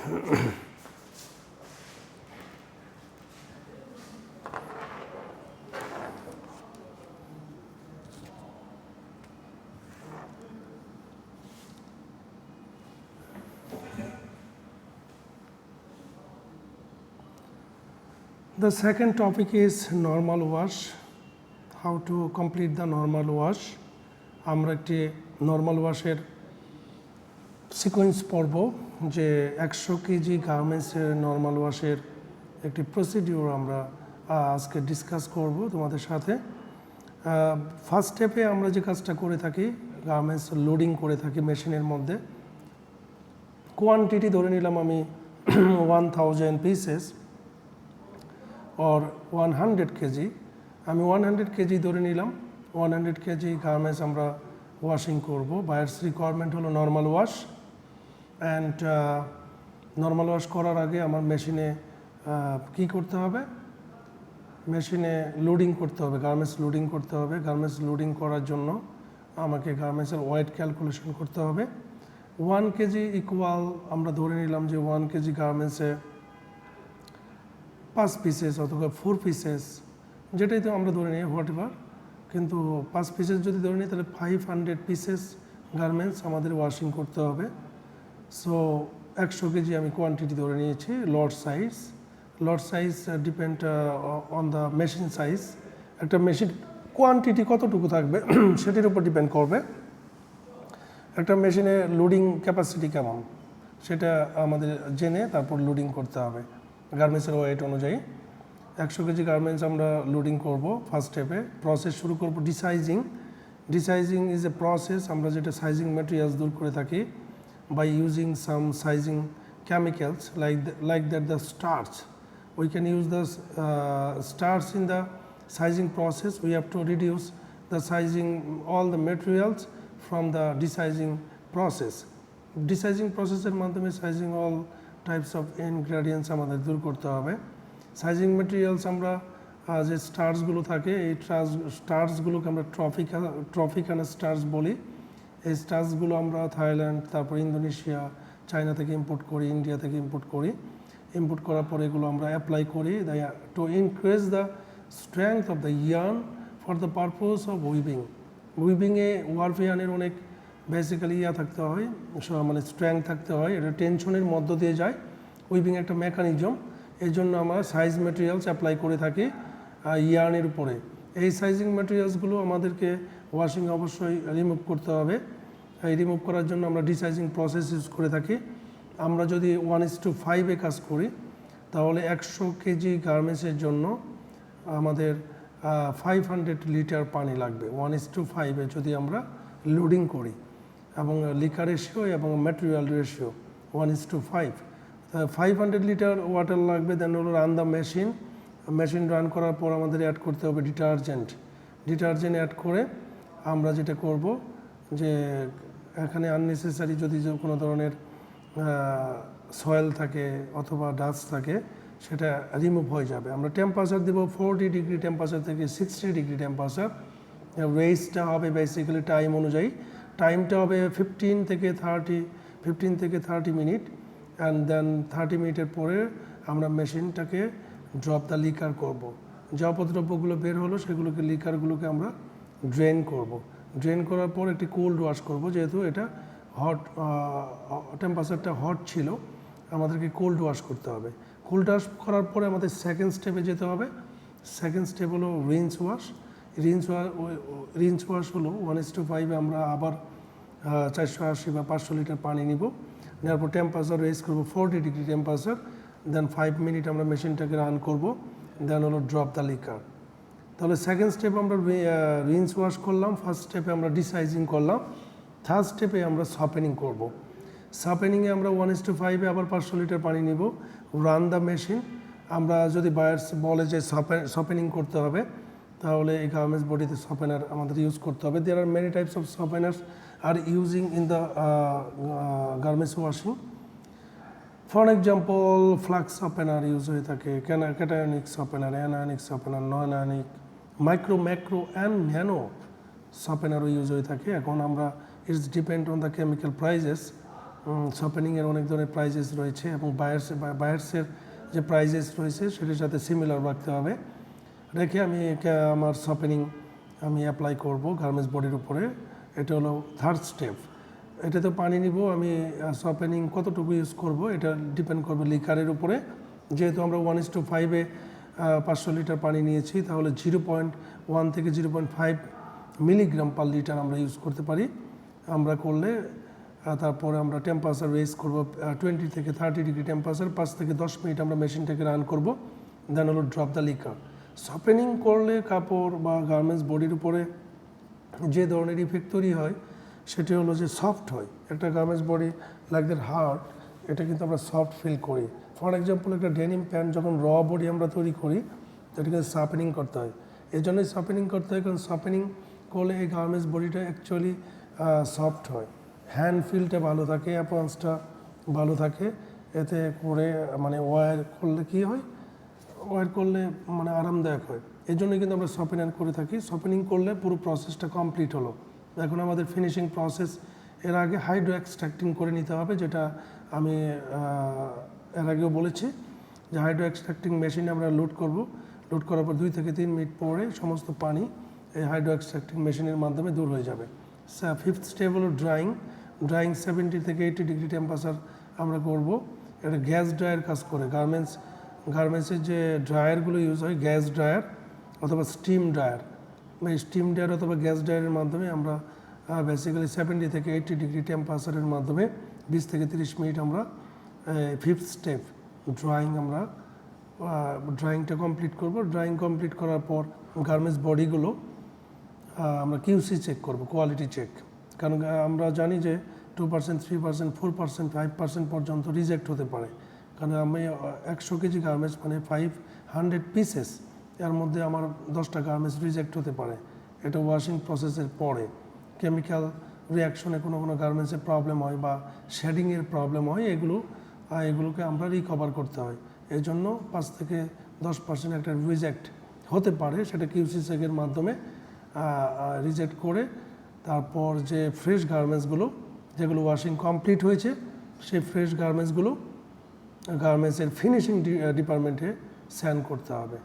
The second topic is normal wash, how to complete the normal wash. আমরা একটি normal ওয়াশের sequence পড়ব, যে 100 কেজি গার্মেন্টসের নর্মাল ওয়াশের একটি প্রসিডিউর আমরা আজকে ডিসকাস করব তোমাদের সাথে। ফার্স্ট স্টেপে আমরা যে কাজটা করে থাকি, গার্মেন্টস লোডিং করে থাকি মেশিনের মধ্যে। কোয়ান্টিটি ধরে নিলাম আমি 1000 পিসেস or 100 কেজি, আমি 100 কেজি ধরে নিলাম। 100 কেজি গার্মেন্টস আমরা ওয়াশিং করব। বায়ার্স রিকোয়ারমেন্ট হলো normal wash, and normal wash করার আগে আমার মেশিনে কি করতে হবে, মেশিনে লোডিং করতে হবে, গার্মেন্টস লোডিং করতে হবে। গার্মেন্টস লোডিং করার জন্য আমাকে গার্মেন্টসের ওয়েট ক্যালকুলেশন করতে হবে। 1 কেজি ইকুয়াল আমরা ধরে নিলাম যে 1 কেজি গার্মেন্টসে 5 পিসেস অথবা 4 পিসেস, যেটাই তো আমরা ধরে নিই হোয়াট এভার, কিন্তু 5 পিসেস যদি ধরে নিই তাহলে 500 পিসেস গার্মেন্টস আমাদের ওয়াশিং করতে হবে। সো 100 কেজি আমি কোয়ান্টিটি ধরে নিয়েছি। লট size depend on the machine size. একটা মেশিন কোয়ান্টিটি কতটুকু থাকবে সেটির উপর ডিপেন্ড করবে। একটা মেশিনে লোডিং ক্যাপাসিটি কেমন সেটা আমাদের জেনে তারপর লোডিং করতে হবে গার্মেন্টসের ওয়েট অনুযায়ী। 100 কেজি গার্মেন্টস আমরা লোডিং করব। ফার্স্ট স্টেপে প্রসেস শুরু করব ডিসাইজিং। ডিসাইজিং ইজ এ প্রসেস, আমরা যেটা সাইজিং ম্যাটেরিয়ালস দূর করে থাকি by using some sizing chemicals like that the starch. We can use the starch in the sizing process. We have to reduce the sizing all the materials from the desizing process. Desizing process এর মাধ্যমে sizing all types of ingredients আমাদের দূর করতে হবে। Sizing materials আমরা যে স্টার্চগুলো থাকে, এই স্টার্চগুলোকে আমরা ট্রপিক্যানা স্টার্চ বলি। এই স্টার্চগুলো আমরা থাইল্যান্ড, তারপর ইন্দোনেশিয়া, চায়না থেকে ইম্পোর্ট করি, ইন্ডিয়া থেকে ইম্পোর্ট করি। ইম্পোর্ট করার পরে এগুলো আমরা অ্যাপ্লাই করি to increase the strength of the yarn for the purpose of weaving. উইভিংয়ে ওয়ার্ফ ইয়ার্নের অনেক বেসিক্যালি থাকতে হয়, মানে স্ট্রেংথ থাকতে হয়। এটা টেনশনের মধ্য দিয়ে যায়, উইভিং একটা মেকানিজম। এই জন্য আমরা সাইজ ম্যাটেরিয়ালস অ্যাপ্লাই করে থাকি ইয়ার্নের উপরে। এই সাইজিং ম্যাটেরিয়ালসগুলো আমাদেরকে ওয়াশিং অবশ্যই রিমুভ করতে হবে। এই রিমুভ করার জন্য আমরা ডিসাইজিং প্রসেস ইউজ করে থাকি। আমরা যদি 1:5 কাজ করি তাহলে 100 কেজি গার্মেন্টসের জন্য আমাদের 500 লিটার পানি লাগবে 1:5 যদি আমরা লোডিং করি, এবং লিকার রেশিও এবং ম্যাটেরিয়াল রেশিও 1:5। 500 লিটার ওয়াটার লাগবে। দেন হলো রান দ্য মেশিন রান করার পর আমাদের অ্যাড করতে হবে ডিটারজেন্ট অ্যাড করে আমরা যেটা করব যে এখানে আননেসেসারি যদি কোনো ধরনের সয়েল থাকে অথবা ডাস্ট থাকে সেটা রিমুভ হয়ে যাবে। আমরা টেম্পারেচার দেবো 40 ডিগ্রি টেম্পারেচার থেকে 60 ডিগ্রি টেম্পারেচার। ওয়েস্টটা হবে বেসিক্যালি টাইম অনুযায়ী, টাইমটা হবে 15 থেকে 30 মিনিট। অ্যান্ড দেন 30 মিনিটের পরে আমরা মেশিনটাকে ড্রপ দ্য লিকার করব। যে অপদ্রব্যগুলো বের হলো সেগুলোকে লিকারগুলোকে আমরা ড্রেন করব। ড্রেন করার পর একটি কোল্ড ওয়াশ করব, যেহেতু এটা হট টেম্পারেচারটা হট ছিল আমাদেরকে কোল্ড ওয়াশ করতে হবে। কোল্ড ওয়াশ করার পরে আমাদের সেকেন্ড স্টেপে যেতে হবে। সেকেন্ড স্টেপ হলো রিন্স ওয়াশ হলো 1:5 আমরা আবার 480 বা 500 লিটার পানি নিব। নেওয়ার পর টেম্পারেচার রেজ করবো 40 ডিগ্রি টেম্পারেচার। দেন 5 মিনিট আমরা মেশিনটাকে রান করব। দেন হলো ড্রপ দ্য লিকার। তাহলে সেকেন্ড স্টেপ আমরা রিন্স ওয়াশ করলাম, ফার্স্ট স্টেপে আমরা ডিসাইজিং করলাম, থার্ড স্টেপে আমরা সপেনিং করব। সপেনিংয়ে আমরা 1:5 আবার 500 লিটার পানি নিব, রান দ্য মেশিন। আমরা যদি বায়ার্স বলে যে সপেনিং করতে হবে তাহলে এই গার্মেন্টস বডিতে সপেনার আমাদের ইউজ করতে হবে। There are many types of softeners are using in the garments washing. For example flux softener use হয়ে থাকে, cationic softener, anionic softener, non ionic, macro and nano সপেনারও ইউজ হয়ে থাকে। এখন আমরা it's depend on the chemical prices শপিংয়ের অনেক ধরনের প্রাইজেস রয়েছে এবং বায়ার্সের যে প্রাইজেস রয়েছে সেটার সাথে সিমিলার রাখতে হবে, রেখে আমি আমার শপিং আমি অ্যাপ্লাই করব গার্মেন্টস বডির উপরে। এটা হলো থার্ড স্টেপ। এটাতে পানি নিব আমি, শপিং কতটুকু ইউজ করব এটা ডিপেন্ড করবে লিকারের উপরে। যেহেতু আমরা 1:5-এ 500 লিটার পানি নিয়েছি, তাহলে 0.1 থেকে 0.5 মিলিগ্রাম পার লিটার আমরা ইউজ করতে পারি। আমরা করলে তারপরে আমরা টেম্পারেচার রেজ করব 20 থেকে 30 ডিগ্রি টেম্পারেচার, 5 থেকে 10 মিনিট আমরা মেশিনটাকে রান করব, দেন হলো ড্রপ দ্য লিকার। শপিং করলে কাপড় বা গার্মেন্টস বডির উপরে যে ধরনের ইফেক্ট তৈরি হয় সেটি হলো যে সফট হয়। একটা garments body like that hard, এটা কিন্তু আমরা সফট ফিল করি। ফর এক্সাম্পল একটা ডেনিম প্যান্ট যখন র বডি আমরা তৈরি করি, এটাকে শার্পেনিং করতে হয়। এই জন্যই শার্পেনিং করতে হয়, কারণ শার্পেনিং করলে এই গার্মেন্টস বডিটা অ্যাকচুয়ালি সফট হয়, হ্যান্ড ফিলটা ভালো থাকে, অ্যাপারেন্সটা ভালো থাকে। এতে করে মানে ওয়্যার করলে কী হয়, ওয়্যার করলে মানে আরামদায়ক হয়। এই জন্যই কিন্তু আমরা শপিং করে থাকি। শপিং করলে পুরো প্রসেসটা কমপ্লিট হলো। এখন আমাদের ফিনিশিং প্রসেস, এর আগে হাইড্রো এক্সট্রাক্টিং করে নিতে হবে, যেটা আমি এর আগেও বলেছি যে হাইড্রো এক্সট্রাক্টিং মেশিনে আমরা লোড করব। লোড করার পর 2 থেকে 3 মিনিট পরে সমস্ত পানি এই হাইড্রো এক্সট্রাক্টিং মেশিনের মাধ্যমে দূর হয়ে যাবে। ফিফথ স্টেপ হলো ড্রাইং। 70 থেকে 80 ডিগ্রি টেম্পারেচার আমরা করব। এটা গ্যাস ড্রায়ার কাজ করে। গার্মেন্টসের যে ড্রায়ারগুলো ইউজ হয়, গ্যাস ড্রায়ার অথবা স্টিম ড্রায়ার, এই স্টিম ড্রায়ার অথবা গ্যাস ড্রায়ারের মাধ্যমে আমরা বেসিক্যালি 70 থেকে 80 ডিগ্রি টেম্পারেচারের মাধ্যমে 20 থেকে 30 মিনিট আমরা ফিফথ স্টেপ আমরা ড্রাইংটা কমপ্লিট করব। ড্রাইং কমপ্লিট করার পর গার্মেন্টস বডিগুলো আমরা কিউসি চেক করব, কোয়ালিটি চেক। কারণ আমরা জানি যে 2%, 3%, 4%, 5% পর্যন্ত রিজেক্ট হতে পারে। কারণ আমি 100 কেজি গার্মেন্টস মানে 500 পিসেস, এর মধ্যে আমার 10টা গার্মেন্টস রিজেক্ট হতে পারে। এটা ওয়াশিং প্রসেসের পরে কেমিক্যাল রিয়াকশনে কোনো গার্মেন্টসের প্রবলেম হয় বা শেডিংয়ের প্রবলেম হয়, এগুলোকে আমরা রিকভার করতে হয়। এই জন্য 5 থেকে 10% একটা রিজেক্ট হতে পারে, সেটা কিউসি চেকের মাধ্যমে রিজেক্ট করে তারপর যে ফ্রেশ গার্মেন্টসগুলো যেগুলো ওয়াশিং কমপ্লিট হয়েছে, সেই ফ্রেশ গার্মেন্টসগুলো গার্মেন্টসের ফিনিশিং ডিপার্টমেন্টে সেন্ড করতে হবে।